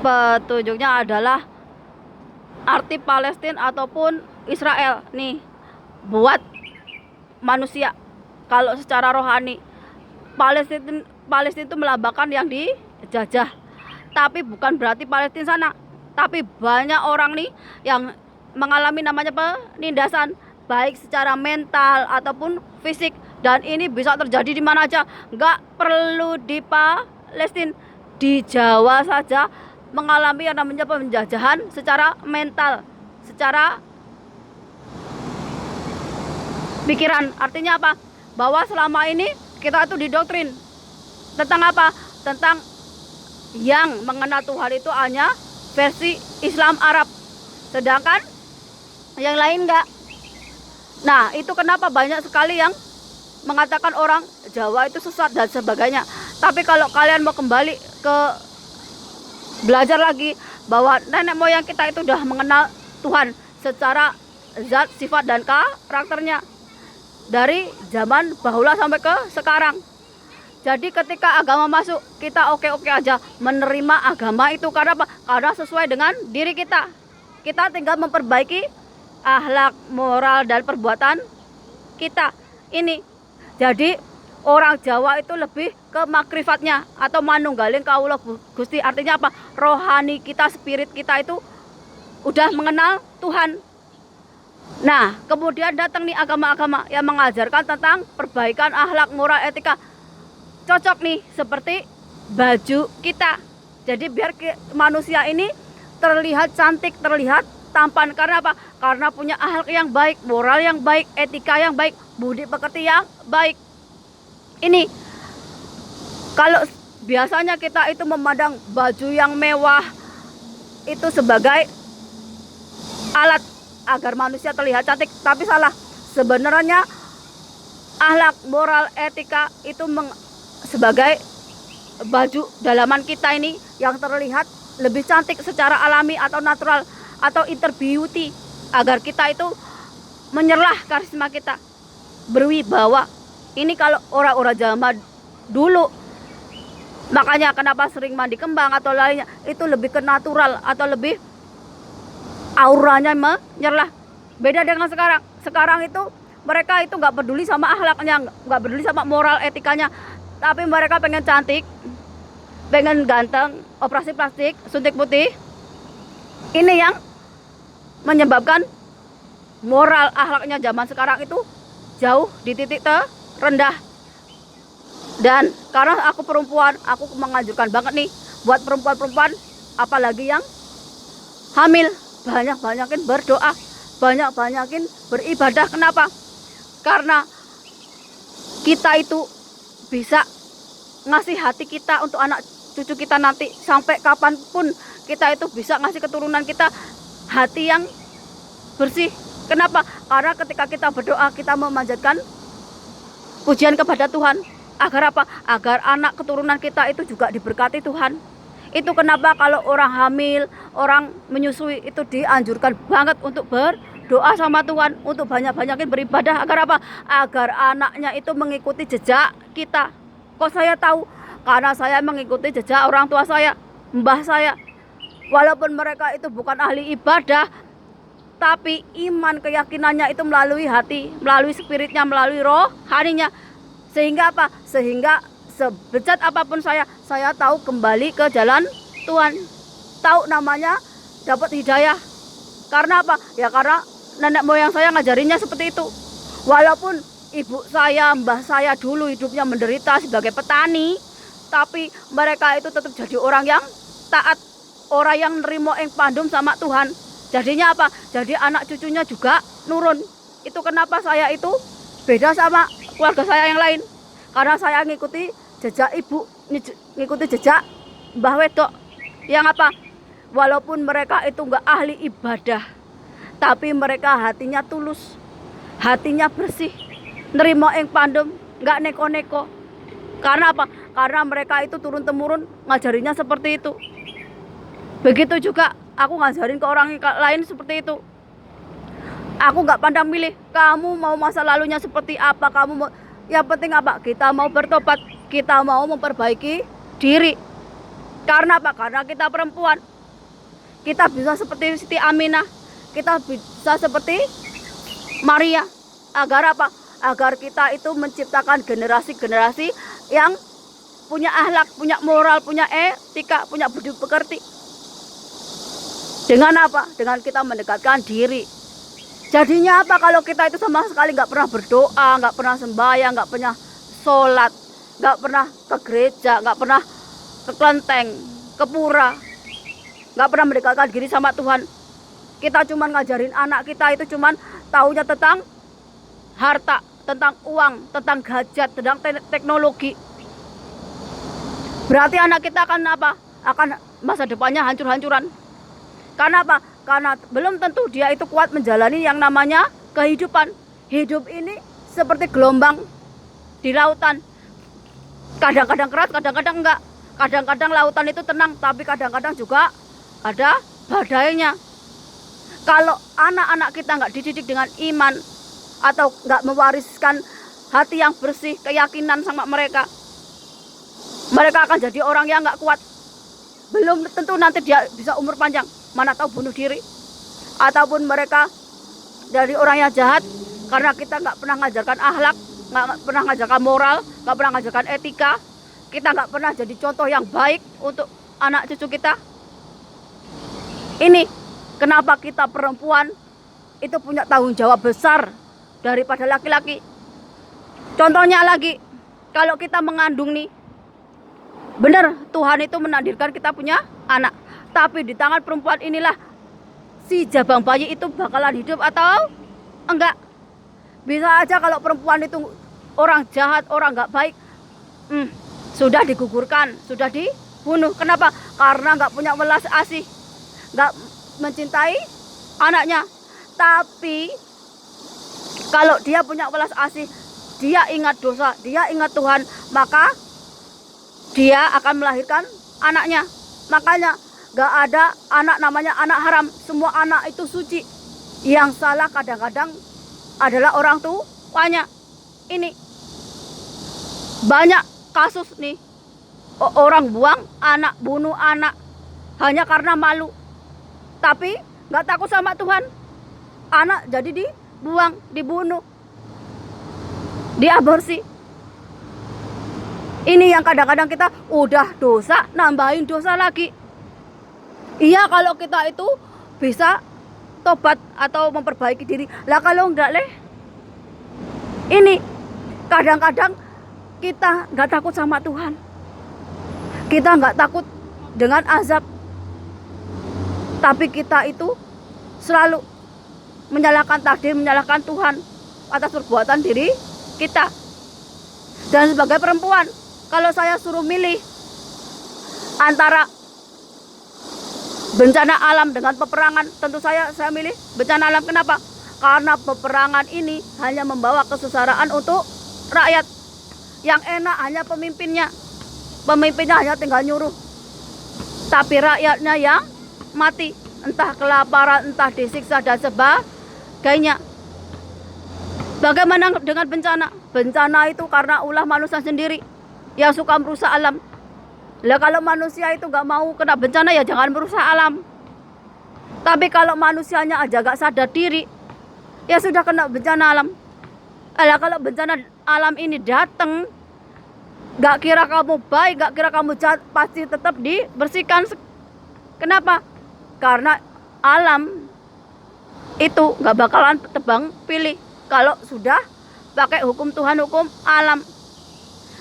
Petunjuknya adalah arti Palestina ataupun Israel nih buat manusia. Kalau secara rohani, Palestina itu melambangkan yang dijajah. Tapi bukan berarti Palestina sana. Tapi banyak orang nih yang mengalami namanya penindasan, baik secara mental ataupun fisik. Dan ini bisa terjadi di mana aja. Nggak perlu di Palestina, di Jawa saja mengalami yang namanya penjajahan secara mental, secara pikiran. Artinya apa? Bahwa selama ini kita itu didoktrin tentang apa? Tentang yang mengenal Tuhan itu hanya versi Islam Arab, sedangkan yang lain enggak. Nah, itu kenapa banyak sekali yang mengatakan orang Jawa itu sesat dan sebagainya. Tapi kalau kalian mau kembali ke belajar lagi bahwa nenek moyang kita itu sudah mengenal Tuhan secara zat, sifat, dan karakternya dari zaman bahula sampai ke sekarang. Jadi ketika agama masuk, kita oke-oke aja menerima agama itu. Karena apa? Karena sesuai dengan diri kita. Kita tinggal memperbaiki akhlak, moral, dan perbuatan kita ini. Jadi orang Jawa itu lebih ke makrifatnya atau manunggaling kaulah Gusti. Artinya apa? Rohani kita, spirit kita itu udah mengenal Tuhan. Nah, kemudian datang nih agama-agama yang mengajarkan tentang perbaikan akhlak, moral, etika. Cocok nih seperti baju kita. Jadi biar manusia ini terlihat cantik, terlihat tampan. Karena apa? Karena punya akhlak yang baik, moral yang baik, etika yang baik, budi pekerti yang baik. Ini kalau biasanya kita itu memandang baju yang mewah itu sebagai alat agar manusia terlihat cantik, tapi salah. Sebenarnya akhlak, moral, etika itu sebagai baju dalaman kita ini yang terlihat lebih cantik secara alami atau natural atau inner beauty, agar kita itu menyerlah karisma kita, berwibawa. Ini kalau orang-orang zaman dulu, makanya kenapa sering mandi kembang atau lainnya, itu lebih ke natural atau lebih auranya menyerlah. Beda dengan sekarang. Sekarang itu mereka itu nggak peduli sama akhlaknya, nggak peduli sama moral etikanya, tapi mereka pengen cantik, pengen ganteng, operasi plastik, suntik putih. Ini yang menyebabkan moral akhlaknya zaman sekarang itu jauh di titik terendah. Dan karena aku perempuan, aku menganjurkan banget nih buat perempuan-perempuan, apalagi yang hamil, banyak-banyakin berdoa, banyak-banyakin beribadah. Kenapa? Karena kita itu bisa ngasih hati kita untuk anak cucu kita nanti. Sampai kapanpun kita itu bisa ngasih keturunan kita hati yang bersih. Kenapa? Karena ketika kita berdoa, kita memanjatkan pujian kepada Tuhan. Agar apa? Agar anak keturunan kita itu juga diberkati Tuhan. Itu kenapa kalau orang hamil, orang menyusui itu dianjurkan banget untuk berdoa sama Tuhan, untuk banyak-banyakin beribadah. Agar apa? Agar anaknya itu mengikuti jejak kita. Kok saya tahu? Karena saya mengikuti jejak orang tua saya, mbah saya. Walaupun mereka itu bukan ahli ibadah, tapi iman, keyakinannya itu melalui hati, melalui spiritnya, melalui rohaninya. Sehingga apa? Sehingga sebejat apapun saya tahu kembali ke jalan Tuhan. Tahu namanya dapat hidayah. Karena apa? Ya karena nenek moyang saya ngajarinya seperti itu. Walaupun ibu saya, mbah saya dulu hidupnya menderita sebagai petani, tapi mereka itu tetap jadi orang yang taat, orang yang nerimo ing pandum sama Tuhan. Jadinya apa? Jadi anak cucunya juga nurun. Itu kenapa saya itu beda sama keluarga saya yang lain. Karena saya ngikuti jejak ibu, ngikuti jejak mbah wedok. Yang apa? Walaupun mereka itu enggak ahli ibadah, tapi mereka hatinya tulus, hatinya bersih, nerimo ing pandem, enggak neko-neko. Karena apa? Karena mereka itu turun-temurun ngajarinya seperti itu. Begitu juga aku ngajarin ke orang lain seperti itu. Aku nggak pandang milih, kamu mau masa lalunya seperti apa, kamu mau, yang penting apa? Kita mau bertobat, kita mau memperbaiki diri. Karena apa? Karena kita perempuan, Kita bisa seperti Siti Aminah, kita bisa seperti Maria. Agar apa? Agar kita itu menciptakan generasi-generasi yang punya akhlak, punya moral, punya etika, punya budi pekerti. Dengan apa? Dengan kita mendekatkan diri. Jadinya apa kalau kita itu sama sekali nggak pernah berdoa, nggak pernah sembahyang, nggak pernah sholat, nggak pernah ke gereja, nggak pernah ke kelenteng, ke pura, nggak pernah mendekatkan diri sama Tuhan. Kita cuman ngajarin anak kita itu cuman taunya tentang harta, tentang uang, tentang gadget, tentang teknologi. Berarti anak kita akan apa? Akan masa depannya hancur-hancuran. Karena apa? Karena belum tentu dia itu kuat menjalani yang namanya kehidupan. Hidup ini seperti gelombang di lautan. Kadang-kadang keras, kadang-kadang enggak. Kadang-kadang lautan itu tenang, tapi kadang-kadang juga ada badainya. Kalau anak-anak kita nggak dididik dengan iman atau nggak mewariskan hati yang bersih, keyakinan sama mereka, mereka akan jadi orang yang nggak kuat. Belum tentu nanti dia bisa umur panjang, mana tahu bunuh diri. Ataupun mereka dari orang yang jahat karena kita nggak pernah ngajarkan akhlak, nggak pernah ngajarkan moral, nggak pernah ngajarkan etika. Kita nggak pernah jadi contoh yang baik untuk anak cucu kita. Ini kenapa kita perempuan itu punya tanggung jawab besar daripada laki-laki. Contohnya lagi, kalau kita mengandung nih, benar Tuhan itu menakdirkan kita punya anak. Tapi di tangan perempuan inilah si jabang bayi itu bakalan hidup atau enggak. Bisa aja kalau perempuan itu orang jahat, orang nggak baik, sudah digugurkan, sudah dibunuh. Kenapa? Karena nggak punya welas asih, nggak mencintai anaknya. Tapi kalau dia punya welas asih, dia ingat dosa, dia ingat Tuhan, maka dia akan melahirkan anaknya. Makanya gak ada anak namanya anak haram. Semua anak itu suci. Yang salah kadang-kadang adalah orang tuanya. Ini banyak kasus nih, orang buang anak, bunuh anak hanya karena malu. Tapi gak takut sama Tuhan. Anak jadi dibuang, dibunuh, diaborsi. Ini yang kadang-kadang kita udah dosa, nambahin dosa lagi. Iya kalau kita itu bisa tobat atau memperbaiki diri. Lah kalau enggak ini kadang-kadang kita nggak takut sama Tuhan. Kita nggak takut dengan azab. Tapi kita itu selalu menyalahkan takdir, menyalahkan Tuhan atas perbuatan diri kita. Dan sebagai perempuan, kalau saya suruh milih antara bencana alam dengan peperangan, tentu saya milih bencana alam. Kenapa? Karena peperangan ini hanya membawa kesengsaraan untuk rakyat. Yang enak hanya pemimpinnya. Pemimpinnya hanya tinggal nyuruh. Tapi rakyatnya yang mati. Entah kelaparan, entah disiksa dan sebagainya. Bagaimana dengan bencana? Bencana itu karena ulah manusia sendiri yang suka merusak alam. Lah kalau manusia itu gak mau kena bencana ya jangan merusak alam. Tapi kalau manusianya aja gak sadar diri, ya sudah kena bencana alam. Lah kalau bencana alam ini datang, gak kira kamu baik, gak kira kamu jahat, pasti tetap dibersihkan. Kenapa? Karena alam itu gak bakalan tebang pilih kalau sudah pakai hukum Tuhan, hukum alam.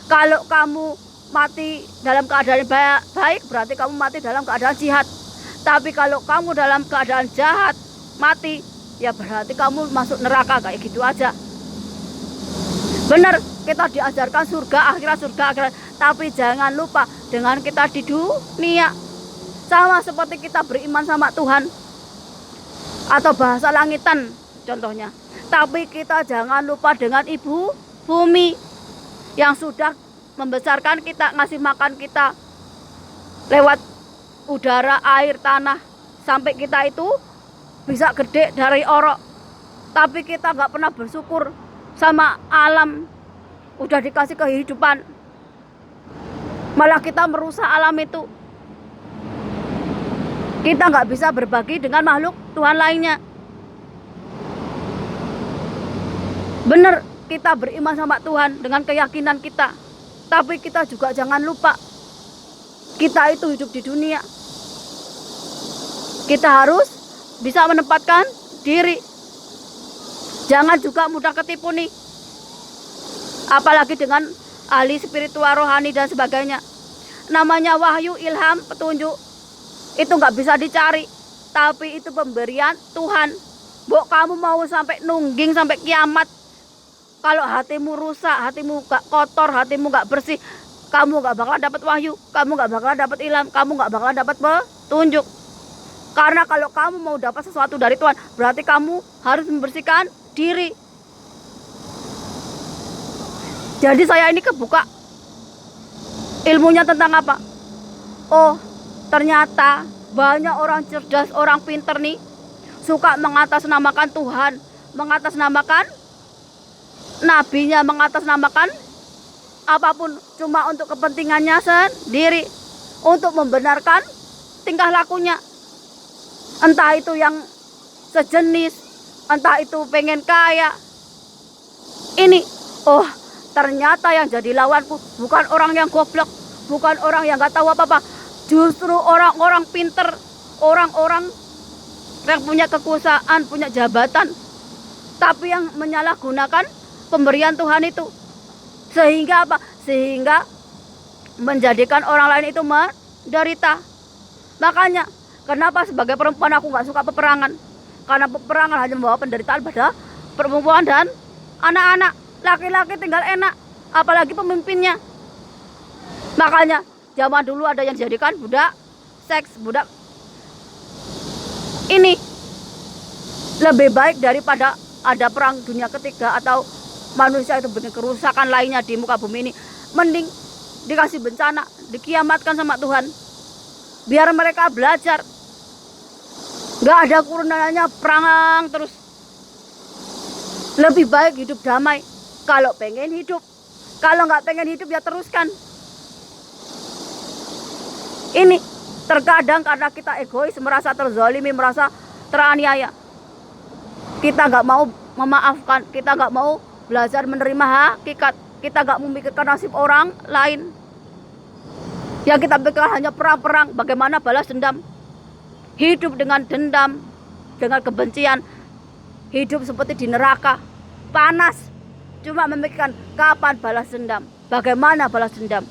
Kalau kamu mati dalam keadaan baik, berarti kamu mati dalam keadaan jihad. Tapi kalau kamu dalam keadaan jahat mati, ya berarti kamu masuk neraka, kayak gitu aja. Benar, kita diajarkan surga akhirat. Tapi jangan lupa dengan kita di dunia, sama seperti kita beriman sama Tuhan atau bahasa langitan contohnya. Tapi kita jangan lupa dengan ibu bumi yang sudah membesarkan kita, ngasih makan kita lewat udara, air, tanah, sampai kita itu bisa gede dari orok. Tapi kita nggak pernah bersyukur sama alam, udah dikasih kehidupan, malah kita merusak alam itu. Kita nggak bisa berbagi dengan makhluk Tuhan lainnya. Bener, kita beriman sama Tuhan dengan keyakinan kita. Tapi kita juga jangan lupa, kita itu hidup di dunia. Kita harus bisa menempatkan diri. Jangan juga mudah ketipu nih. Apalagi dengan ahli spiritual, rohani dan sebagainya. Namanya wahyu, ilham, petunjuk, itu nggak bisa dicari. Tapi itu pemberian Tuhan. Bok, kamu mau sampai nungging sampai kiamat, kalau hatimu rusak, hatimu gak kotor, hatimu gak bersih, kamu gak bakalan dapat wahyu, kamu gak bakalan dapat ilham, kamu gak bakalan dapat petunjuk. Karena kalau kamu mau dapat sesuatu dari Tuhan, berarti kamu harus membersihkan diri. Jadi saya ini kebuka ilmunya tentang apa? Oh, ternyata banyak orang cerdas, orang pinter nih, suka mengatasnamakan Tuhan, mengatasnamakan nabinya, mengatasnamakan apapun cuma untuk kepentingannya sendiri, untuk membenarkan tingkah lakunya. Entah itu yang sejenis, entah itu pengen kaya. Ini, oh ternyata yang jadi lawanku bukan orang yang goblok, bukan orang yang gak tahu apa-apa, justru orang-orang pinter, orang-orang yang punya kekuasaan, punya jabatan, tapi yang menyalahgunakan pemberian Tuhan itu. Sehingga apa? Sehingga menjadikan orang lain itu menderita. Makanya kenapa sebagai perempuan aku gak suka peperangan? Karena peperangan hanya membawa penderitaan pada perempuan dan anak-anak. Laki-laki tinggal enak, apalagi pemimpinnya. Makanya zaman dulu ada yang dijadikan budak seks, budak. Ini lebih baik daripada ada perang dunia ketiga atau manusia itu bikin kerusakan lainnya di muka bumi ini. Mending dikasih bencana, dikiamatkan sama Tuhan, biar mereka belajar. Gak ada kurunannya perang terus. Lebih baik hidup damai. Kalau pengen hidup, kalau nggak pengen hidup ya teruskan. Ini terkadang karena kita egois, merasa terzalimi, merasa teraniaya, kita nggak mau memaafkan, kita nggak mau belajar menerima hakikat, kita nggak memikirkan nasib orang lain. Yang kita pikirkan hanya perang-perang, bagaimana balas dendam. Hidup dengan dendam, dengan kebencian, hidup seperti di neraka, panas. Cuma memikirkan kapan balas dendam, bagaimana balas dendam.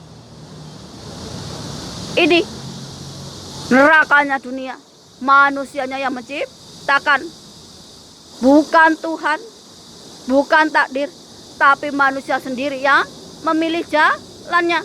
Ini nerakanya dunia, manusianya yang menciptakan. Bukan Tuhan, bukan takdir, tapi manusia sendiri yang memilih jalannya.